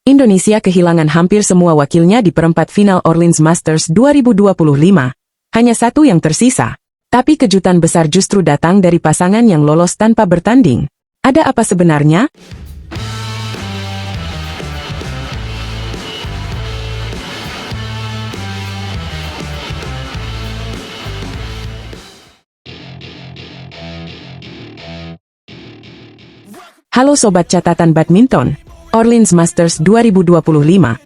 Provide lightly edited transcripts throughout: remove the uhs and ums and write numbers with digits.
Indonesia kehilangan hampir semua wakilnya di perempat final Orleans Masters 2025. Hanya satu yang tersisa. Tapi kejutan besar justru datang dari pasangan yang lolos tanpa bertanding. Ada apa sebenarnya? Halo Sobat Catatan Badminton, Orleans Masters 2025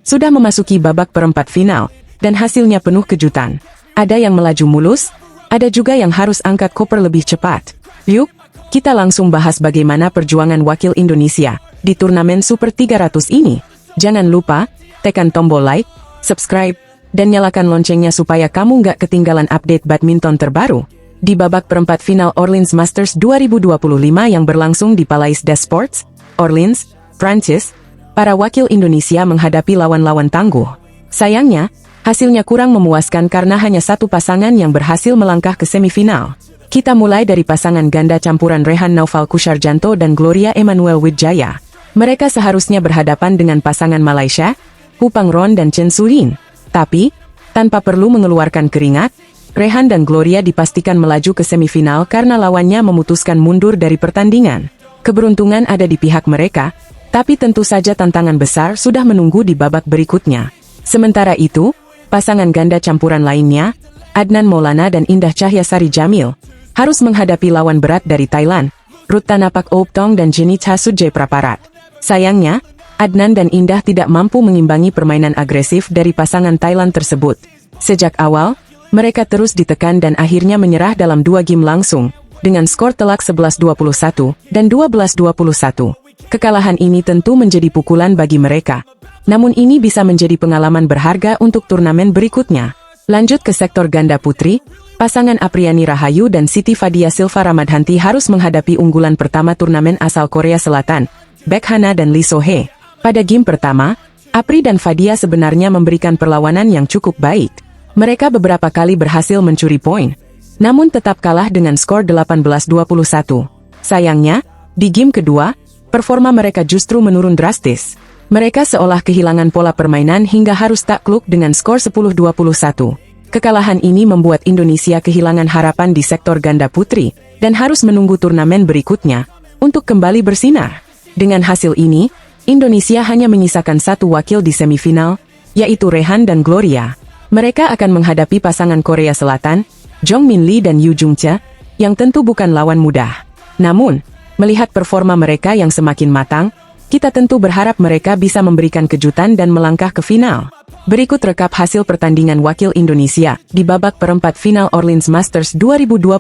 sudah memasuki babak perempat final, dan hasilnya penuh kejutan. Ada yang melaju mulus, ada juga yang harus angkat koper lebih cepat. Yuk, kita langsung bahas bagaimana perjuangan wakil Indonesia di turnamen Super 300 ini. Jangan lupa, tekan tombol like, subscribe, dan nyalakan loncengnya supaya kamu nggak ketinggalan update badminton terbaru. Di babak perempat final Orleans Masters 2025 yang berlangsung di Palais des Sports, Orleans, Prancis, para wakil Indonesia menghadapi lawan-lawan tangguh. Sayangnya, hasilnya kurang memuaskan karena hanya satu pasangan yang berhasil melangkah ke semifinal. Kita mulai dari pasangan ganda campuran Rehan Naufal Kusarjanto dan Gloria Emanuel Wijaya. Mereka seharusnya berhadapan dengan pasangan Malaysia, Hu Pangron dan Chen Sulin. Tapi, tanpa perlu mengeluarkan keringat, Rehan dan Gloria dipastikan melaju ke semifinal karena lawannya memutuskan mundur dari pertandingan. Keberuntungan ada di pihak mereka, tapi tentu saja tantangan besar sudah menunggu di babak berikutnya. Sementara itu, pasangan ganda campuran lainnya, Adnan Maulana dan Indah Cahyasari Jamil, harus menghadapi lawan berat dari Thailand, Ruttanapak Ouptong dan Jenicca Sujay-Praparat. Sayangnya, Adnan dan Indah tidak mampu mengimbangi permainan agresif dari pasangan Thailand tersebut. Sejak awal, mereka terus ditekan dan akhirnya menyerah dalam 2 game langsung, dengan skor telak 11-21 dan 12-21. Kekalahan ini tentu menjadi pukulan bagi mereka. Namun ini bisa menjadi pengalaman berharga untuk turnamen berikutnya. Lanjut ke sektor ganda putri, pasangan Apriani Rahayu dan Siti Fadia Silva Ramadhanti harus menghadapi unggulan pertama turnamen asal Korea Selatan, Baek Hana dan Lee So-hee. Pada game pertama, Apri dan Fadia sebenarnya memberikan perlawanan yang cukup baik. Mereka beberapa kali berhasil mencuri poin, namun tetap kalah dengan skor 18-21. Sayangnya, di game kedua, performa mereka justru menurun drastis. Mereka seolah kehilangan pola permainan hingga harus takluk dengan skor 10-21. Kekalahan ini membuat Indonesia kehilangan harapan di sektor ganda putri, dan harus menunggu turnamen berikutnya untuk kembali bersinar. Dengan hasil ini, Indonesia hanya menyisakan satu wakil di semifinal, yaitu Rehan dan Gloria. Mereka akan menghadapi pasangan Korea Selatan, Jong Min Lee dan Yu Jung-cha, yang tentu bukan lawan mudah. Namun, melihat performa mereka yang semakin matang, kita tentu berharap mereka bisa memberikan kejutan dan melangkah ke final. Berikut rekap hasil pertandingan wakil Indonesia di babak perempat final Orleans Masters 2025.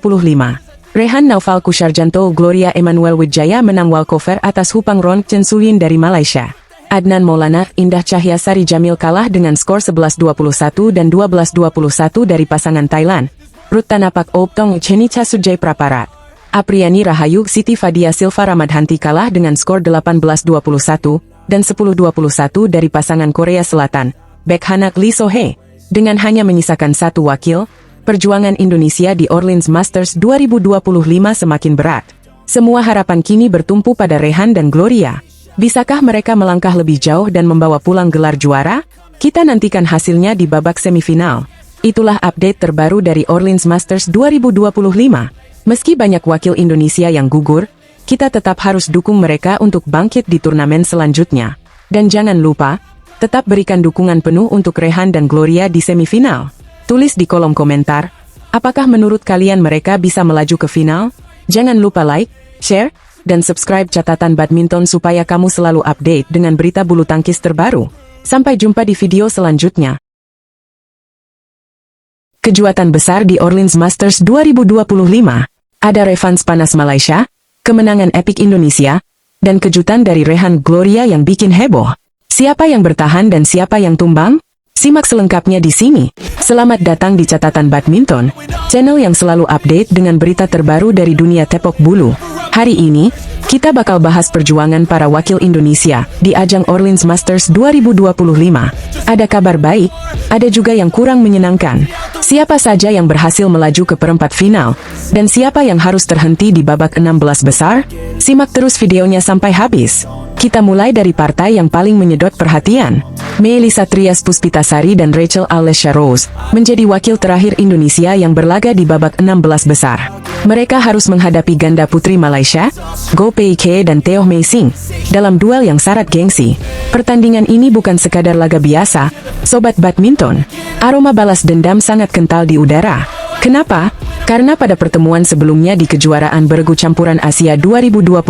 Rehan Naufal Kusarjanto Gloria Emanuel Wijaya menang walkover atas Hu Pangron Chen Sulin dari Malaysia. Adnan Maulana, Indah Cahyasari Jamil kalah dengan skor 11-21 dan 12-21 dari pasangan Thailand, Ruttanapak Ouptong Jenicca Sujay-Praparat. Apriani Rahayu Siti Fadia Silva Ramadhanti kalah dengan skor 18-21 dan 10-21 dari pasangan Korea Selatan, Baek Hana Lee So-hee. Dengan hanya menyisakan satu wakil, perjuangan Indonesia di Orleans Masters 2025 semakin berat. Semua harapan kini bertumpu pada Rehan dan Gloria. Bisakah mereka melangkah lebih jauh dan membawa pulang gelar juara? Kita nantikan hasilnya di babak semifinal. Itulah update terbaru dari Orleans Masters 2025. Meski banyak wakil Indonesia yang gugur, kita tetap harus dukung mereka untuk bangkit di turnamen selanjutnya. Dan jangan lupa, tetap berikan dukungan penuh untuk Rehan dan Gloria di semifinal. Tulis di kolom komentar, apakah menurut kalian mereka bisa melaju ke final? Jangan lupa like, share, dan subscribe Catatan Badminton supaya kamu selalu update dengan berita bulu tangkis terbaru. Sampai jumpa di video selanjutnya. Kejutan besar di Orleans Masters 2025. Ada revanse panas Malaysia, kemenangan epik Indonesia, dan kejutan dari Rehan Gloria yang bikin heboh. Siapa yang bertahan dan siapa yang tumbang? Simak selengkapnya di sini. Selamat datang di Catatan Badminton, channel yang selalu update dengan berita terbaru dari dunia tepok bulu. Hari ini, kita bakal bahas perjuangan para wakil Indonesia di ajang Orleans Masters 2025. Ada kabar baik, ada juga yang kurang menyenangkan. Siapa saja yang berhasil melaju ke perempat final? Dan siapa yang harus terhenti di babak 16 besar? Simak terus videonya sampai habis. Kita mulai dari partai yang paling menyedot perhatian. Melissa Trias Puspitasari dan Rachel Alessia Rose menjadi wakil terakhir Indonesia yang berlaga di babak 16 besar. Mereka harus menghadapi ganda putri Malaysia, Goh Pei Kie dan Teo Mei Sing, dalam duel yang syarat gengsi. Pertandingan ini bukan sekadar laga biasa, sobat badminton. Aroma balas dendam sangat kental di udara. Kenapa? Karena pada pertemuan sebelumnya di kejuaraan bergu campuran Asia 2025,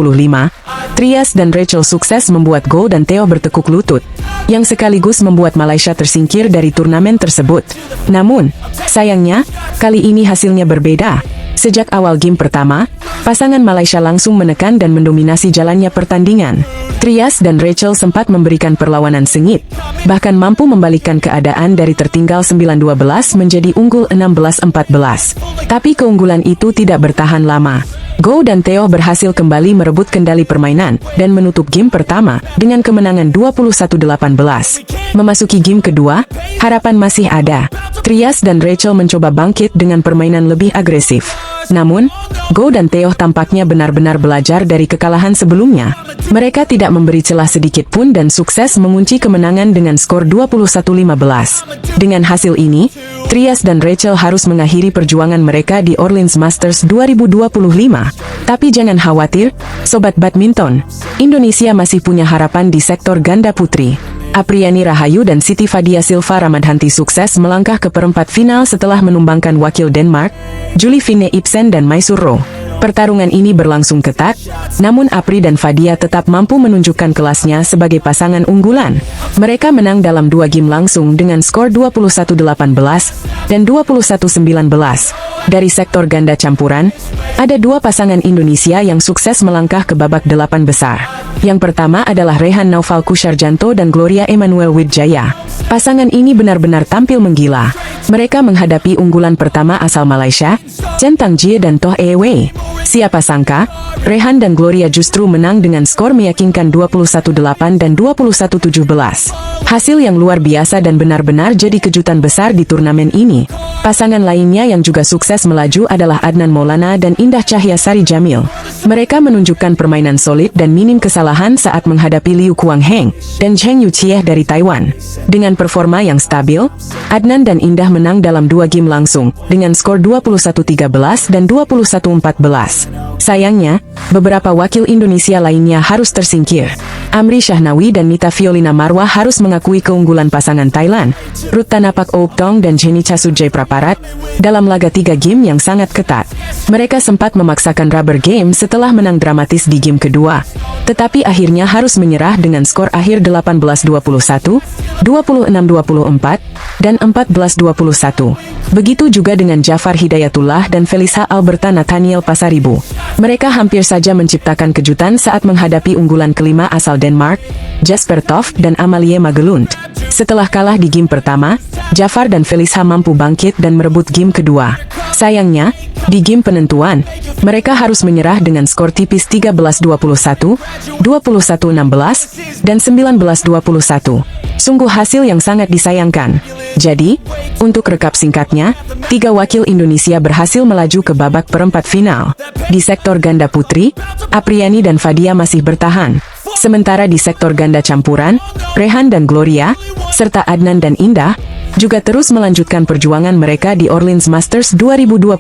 Trias dan Rachel sukses membuat Goh dan Teo bertekuk lutut, yang sekaligus membuat Malaysia tersingkir dari turnamen tersebut. Namun, sayangnya, kali ini hasilnya berbeda. Sejak awal game pertama, pasangan Malaysia langsung menekan dan mendominasi jalannya pertandingan. Trias dan Rachel sempat memberikan perlawanan sengit, bahkan mampu membalikkan keadaan dari tertinggal 9-12 menjadi unggul 16-14. Tapi keunggulan itu tidak bertahan lama. Goh dan Teo berhasil kembali merebut kendali permainan dan menutup game pertama dengan kemenangan 21-18. Memasuki game kedua, harapan masih ada. Trias dan Rachel mencoba bangkit dengan permainan lebih agresif. Namun, Goh dan Teo tampaknya benar-benar belajar dari kekalahan sebelumnya. Mereka tidak memberi celah sedikit pun dan sukses mengunci kemenangan dengan skor 21-15. Dengan hasil ini, Trias dan Rachel harus mengakhiri perjuangan mereka di Orleans Masters 2025. Tapi jangan khawatir, sobat badminton. Indonesia masih punya harapan di sektor ganda putri. Apriani Rahayu dan Siti Fadia Silva Ramadhanti sukses melangkah ke perempat final setelah menumbangkan wakil Denmark, Julie Fine Ibsen dan Mai Surro. Pertarungan ini berlangsung ketat, namun Apri dan Fadia tetap mampu menunjukkan kelasnya sebagai pasangan unggulan. Mereka menang dalam 2 game langsung dengan skor 21-18 dan 21-19. Dari sektor ganda campuran, ada 2 pasangan Indonesia yang sukses melangkah ke babak 8 besar. Yang pertama adalah Rehan Naufal Kusarjanto dan Gloria Emmanuel Widjaya. Pasangan ini benar-benar tampil menggila. Mereka menghadapi unggulan pertama asal Malaysia, Chen Tangjie dan Toh E Wei. Siapa sangka, Rehan dan Gloria justru menang dengan skor meyakinkan 21-8 dan 21-17. Hasil yang luar biasa dan benar-benar jadi kejutan besar di turnamen ini. Pasangan lainnya yang juga sukses melaju adalah Adnan Maulana dan Indah Cahyasari Jamil. Mereka menunjukkan permainan solid dan minim kesalahan saat menghadapi Liu Kuang-heng dan Zheng Yuqieh dari Taiwan. Dengan performa yang stabil, Adnan dan Indah menang dalam 2 game langsung dengan skor 21-13 dan 21-14. Sayangnya, beberapa wakil Indonesia lainnya harus tersingkir. Amri Shahnawi dan Nita Violina Marwah harus mengakui keunggulan pasangan Thailand, Ruttanapak Ouptong dan Jenica Sujay Praparat, dalam laga 3 game yang sangat ketat. Mereka sempat memaksakan rubber game setelah menang dramatis di game kedua, tetapi akhirnya harus menyerah dengan skor akhir 18-21, 26-24, dan 14-21. Begitu juga dengan Jafar Hidayatullah dan Felisa Alberta Nathaniel Pasaribu. Mereka hampir saja menciptakan kejutan saat menghadapi unggulan kelima asal Denmark, Jasper Toft dan Amalie Magelund. Setelah kalah di game pertama, Jafar dan Felisa mampu bangkit dan merebut game kedua. Sayangnya, di game penentuan, mereka harus menyerah dengan skor tipis 13-21, 21-16, dan 19-21. Sungguh hasil yang sangat disayangkan. Jadi, untuk rekap singkatnya, 3 wakil Indonesia berhasil melaju ke babak perempat final. Di sektor ganda putri, Apriani dan Fadia masih bertahan. Sementara di sektor ganda campuran, Rehan dan Gloria, serta Adnan dan Indah, juga terus melanjutkan perjuangan mereka di Orleans Masters 2025.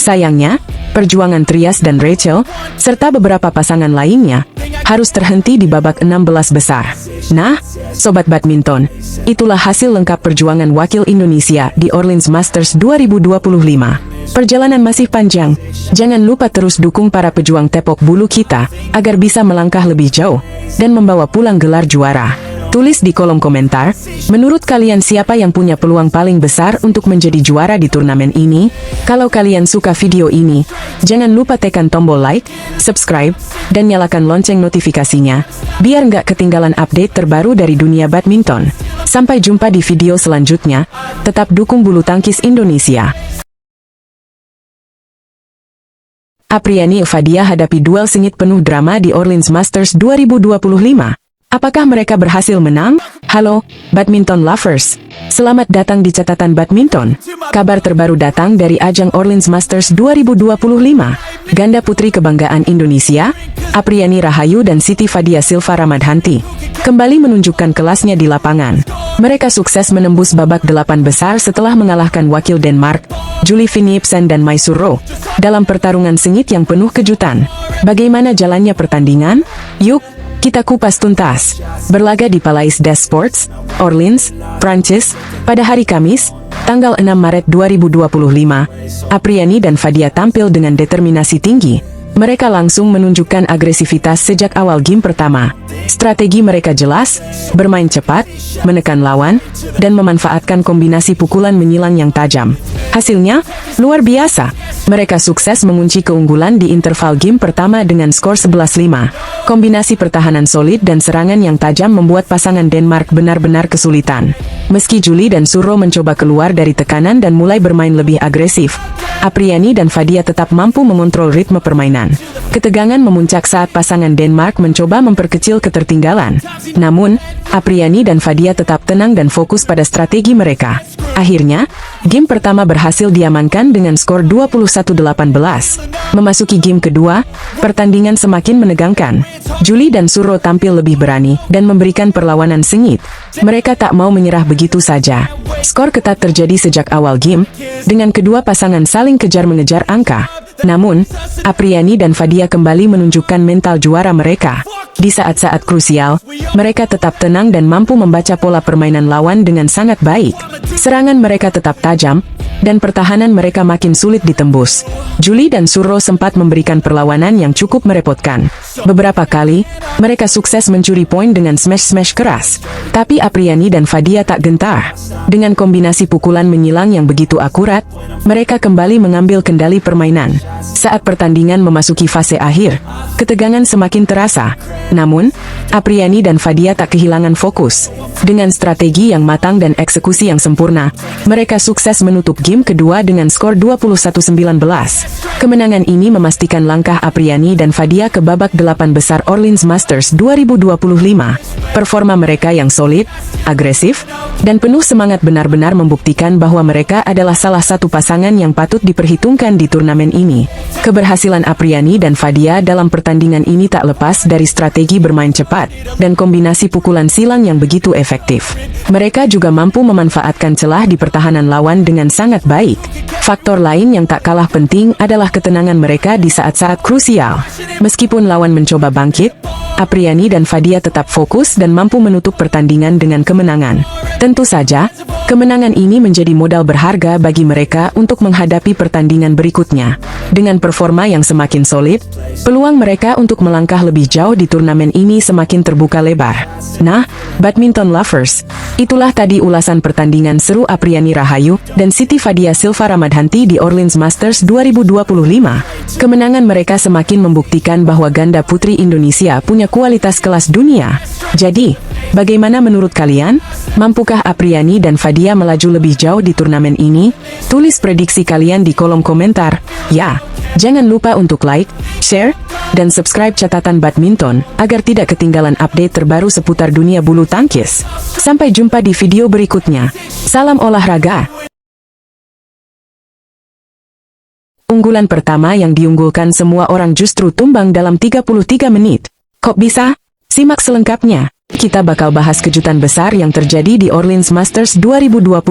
Sayangnya, perjuangan Trias dan Rachel, serta beberapa pasangan lainnya, harus terhenti di babak 16 besar. Nah, sobat badminton, itulah hasil lengkap perjuangan wakil Indonesia di Orleans Masters 2025. Perjalanan masih panjang. Jangan lupa terus dukung para pejuang tepok bulu kita, agar bisa melangkah lebih jauh, dan membawa pulang gelar juara. Tulis di kolom komentar, menurut kalian siapa yang punya peluang paling besar untuk menjadi juara di turnamen ini? Kalau kalian suka video ini, jangan lupa tekan tombol like, subscribe, dan nyalakan lonceng notifikasinya, biar nggak ketinggalan update terbaru dari dunia badminton. Sampai jumpa di video selanjutnya, tetap dukung bulu tangkis Indonesia. Apriani Fadia hadapi duel sengit penuh drama di Orleans Masters 2025. Apakah mereka berhasil menang? Halo, badminton lovers. Selamat datang di catatan badminton. Kabar terbaru datang dari ajang Orleans Masters 2025. Ganda putri kebanggaan Indonesia, Apriani Rahayu dan Siti Fadia Silva Ramadhanti, kembali menunjukkan kelasnya di lapangan. Mereka sukses menembus babak 8 besar setelah mengalahkan wakil Denmark, Julie Philipsen dan Mai Surro, dalam pertarungan sengit yang penuh kejutan. Bagaimana jalannya pertandingan? Yuk, kita kupas tuntas. Berlaga di Palais des Sports, Orleans, Prancis, pada hari Kamis, tanggal 6 Maret 2025, Apriani dan Fadia tampil dengan determinasi tinggi. Mereka langsung menunjukkan agresivitas sejak awal game pertama. Strategi mereka jelas, bermain cepat, menekan lawan, dan memanfaatkan kombinasi pukulan menyilang yang tajam. Hasilnya, luar biasa. Mereka sukses mengunci keunggulan di interval game pertama dengan skor 11-5. Kombinasi pertahanan solid dan serangan yang tajam membuat pasangan Denmark benar-benar kesulitan. Meski Julie dan Surro mencoba keluar dari tekanan dan mulai bermain lebih agresif, Apriani dan Fadia tetap mampu mengontrol ritme permainan. Ketegangan memuncak saat pasangan Denmark mencoba memperkecil ketertinggalan. Namun, Apriani dan Fadia tetap tenang dan fokus pada strategi mereka. Akhirnya, game pertama berhasil diamankan dengan skor 21-18. Memasuki game kedua, pertandingan semakin menegangkan. Julie dan Surro tampil lebih berani dan memberikan perlawanan sengit. Mereka tak mau menyerah begitu saja. Skor ketat terjadi sejak awal game, dengan kedua pasangan saling kejar-mengejar angka. Namun, Apriani dan Fadia kembali menunjukkan mental juara mereka. Di saat-saat krusial, mereka tetap tenang dan mampu membaca pola permainan lawan dengan sangat baik. Serangan mereka tetap tajam, dan pertahanan mereka makin sulit ditembus. Julie dan Surro sempat memberikan perlawanan yang cukup merepotkan. Beberapa kali, mereka sukses mencuri poin dengan smash-smash keras. Tapi Apriani dan Fadia tak gentar. Dengan kombinasi pukulan menyilang yang begitu akurat, mereka kembali mengambil kendali permainan. Saat pertandingan memasuki fase akhir, ketegangan semakin terasa. Namun, Apriani dan Fadia tak kehilangan fokus. Dengan strategi yang matang dan eksekusi yang sempurna, mereka sukses menutup game kedua dengan skor 21-19. Kemenangan ini memastikan langkah Apriani dan Fadia ke babak 8 besar Orleans Masters 2025. Performa mereka yang solid, agresif, dan penuh semangat benar-benar membuktikan bahwa mereka adalah salah satu pasangan yang patut diperhitungkan di turnamen ini. Keberhasilan Apriani dan Fadia dalam pertandingan ini tak lepas dari strategi bermain cepat dan kombinasi pukulan silang yang begitu efektif. Mereka juga mampu memanfaatkan celah di pertahanan lawan dengan sangat baik. Faktor lain yang tak kalah penting adalah ketenangan mereka di saat-saat krusial. Meskipun lawan mencoba bangkit, Apriani dan Fadia tetap fokus dan mampu menutup pertandingan dengan kemenangan. Tentu saja, kemenangan ini menjadi modal berharga bagi mereka untuk menghadapi pertandingan berikutnya. Dengan performa yang semakin solid, peluang mereka untuk melangkah lebih jauh di turnamen ini semakin terbuka lebar. Nah, badminton lovers, itulah tadi ulasan pertandingan seru Apriani Rahayu dan Siti Fadia Silva Ramadhanti di Orleans Masters 2025. Kemenangan mereka semakin membuktikan bahwa ganda putri Indonesia punya kualitas kelas dunia. Jadi, bagaimana menurut kalian? Mampukah Apriani dan Fadia melaju lebih jauh di turnamen ini? Tulis prediksi kalian di kolom komentar. Ya, jangan lupa untuk like, share, dan subscribe catatan badminton agar tidak ketinggalan update terbaru seputar dunia bulu tangkis. Sampai jumpa di video berikutnya. Salam olahraga. Unggulan pertama yang diunggulkan semua orang justru tumbang dalam 33 menit. Kok bisa? Simak selengkapnya. Kita bakal bahas kejutan besar yang terjadi di Orleans Masters 2025.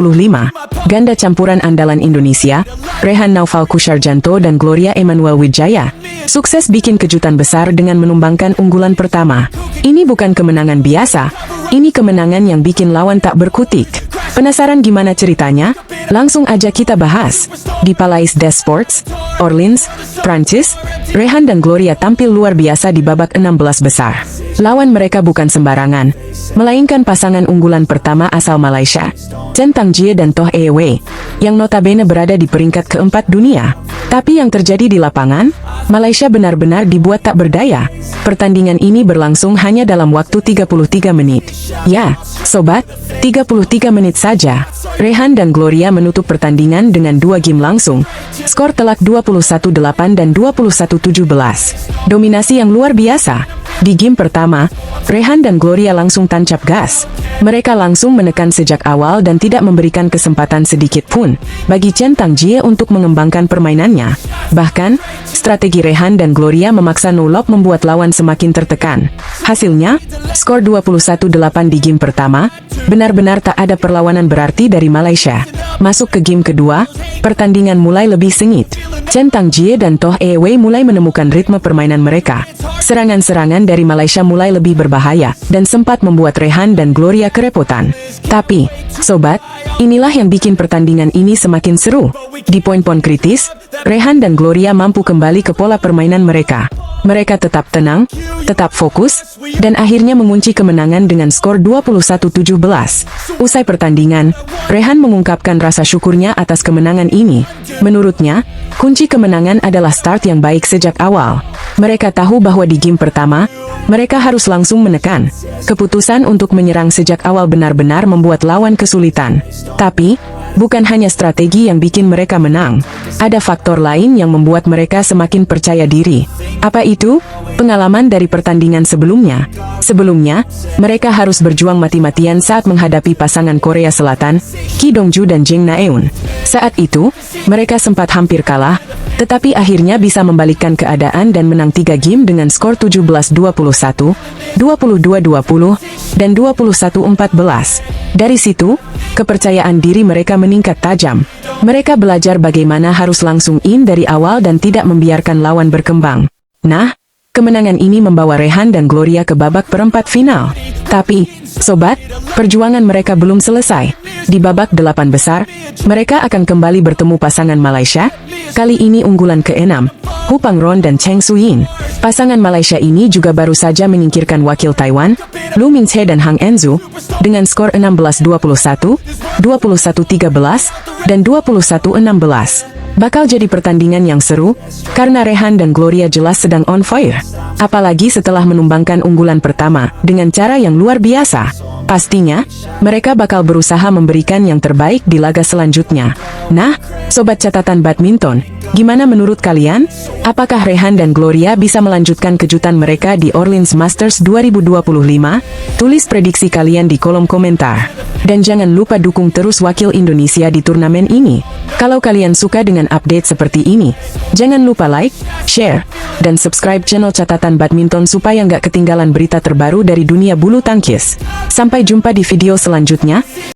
Ganda campuran andalan Indonesia, Rehan Naufal Kusarjanto dan Gloria Emmanuel Wijaya, sukses bikin kejutan besar dengan menumbangkan unggulan pertama. Ini bukan kemenangan biasa, ini kemenangan yang bikin lawan tak berkutik. Penasaran gimana ceritanya? Langsung aja kita bahas. Di Palais des Sports, Orleans, Prancis, Rehan dan Gloria tampil luar biasa di babak 16 besar. Lawan mereka bukan sembarangan, melainkan pasangan unggulan pertama asal Malaysia, Chen Tangjie dan Toh Ae Wei, yang notabene berada di peringkat keempat dunia. Tapi yang terjadi di lapangan, Malaysia benar-benar dibuat tak berdaya. Pertandingan ini berlangsung hanya dalam waktu 33 menit. Ya, sobat, 33 menit saja. Rehan dan Gloria menutup pertandingan dengan 2 game langsung. Skor telak 21-8 dan 21-17. Dominasi yang luar biasa. Di game pertama, Rehan dan Gloria langsung tancap gas. Mereka langsung menekan sejak awal dan tidak memberikan kesempatan sedikit pun bagi Chen Tangjie untuk mengembangkan permainannya. Bahkan, strategi Rehan dan Gloria memaksa no-lob membuat lawan semakin tertekan. Hasilnya, skor 21-8 di game pertama, benar-benar tak ada perlawanan berarti dari Malaysia. Masuk ke game kedua, pertandingan mulai lebih sengit. Chen Tangjie dan Toh Wei mulai menemukan ritme permainan mereka. Serangan-serangan dari Malaysia mulai lebih berbahaya dan sempat membuat Rehan dan Gloria kerepotan. Tapi, sobat, inilah yang bikin pertandingan ini semakin seru. Di poin-poin kritis, Rehan dan Gloria mampu kembali ke pola permainan mereka. Mereka tetap tenang, tetap fokus, dan akhirnya mengunci kemenangan dengan skor 21-17. Usai pertandingan, Rehan mengungkapkan rasa syukurnya atas kemenangan ini. Menurutnya, kunci kemenangan adalah start yang baik sejak awal. Mereka tahu bahwa di game pertama, mereka harus langsung menekan. Keputusan untuk menyerang sejak awal benar-benar membuat lawan kesulitan. Tapi, bukan hanya strategi yang bikin mereka menang. Ada faktor lain yang membuat mereka semakin percaya diri. Apa itu? Pengalaman dari pertandingan sebelumnya. Sebelumnya, mereka harus berjuang mati-matian saat menghadapi pasangan Korea Selatan, Ki Dongju dan Jeng Naeun. Saat itu, mereka sempat hampir kalah, tetapi akhirnya bisa membalikkan keadaan dan menang 3 game dengan skor 17-21, 22-20, dan 21-14. Dari situ, kepercayaan diri mereka meningkat tajam. Mereka belajar bagaimana harus langsung in dari awal dan tidak membiarkan lawan berkembang. Nah, kemenangan ini membawa Rehan dan Gloria ke babak perempat final. Tapi, sobat, perjuangan mereka belum selesai. Di babak 8 besar, mereka akan kembali bertemu pasangan Malaysia. Kali ini unggulan ke-6, Hu Pangron dan Cheng Suyin. Pasangan Malaysia ini juga baru saja menyingkirkan wakil Taiwan, Lu Mingche dan Hang Enzu, dengan skor 16-21, 21-13, dan 21-16. Bakal jadi pertandingan yang seru, karena Rehan dan Gloria jelas sedang on fire. Apalagi setelah menumbangkan unggulan pertama, dengan cara yang luar biasa. Pastinya, mereka bakal berusaha memberikan yang terbaik di laga selanjutnya. Nah, sobat catatan badminton, gimana menurut kalian? Apakah Rehan dan Gloria bisa melanjutkan kejutan mereka di Orleans Masters 2025? Tulis prediksi kalian di kolom komentar. Dan jangan lupa dukung terus wakil Indonesia di turnamen ini. Kalau kalian suka dengan update seperti ini, jangan lupa like, share, dan subscribe channel catatan badminton supaya nggak ketinggalan berita terbaru dari dunia bulu tangkis. Sampai jumpa di video selanjutnya.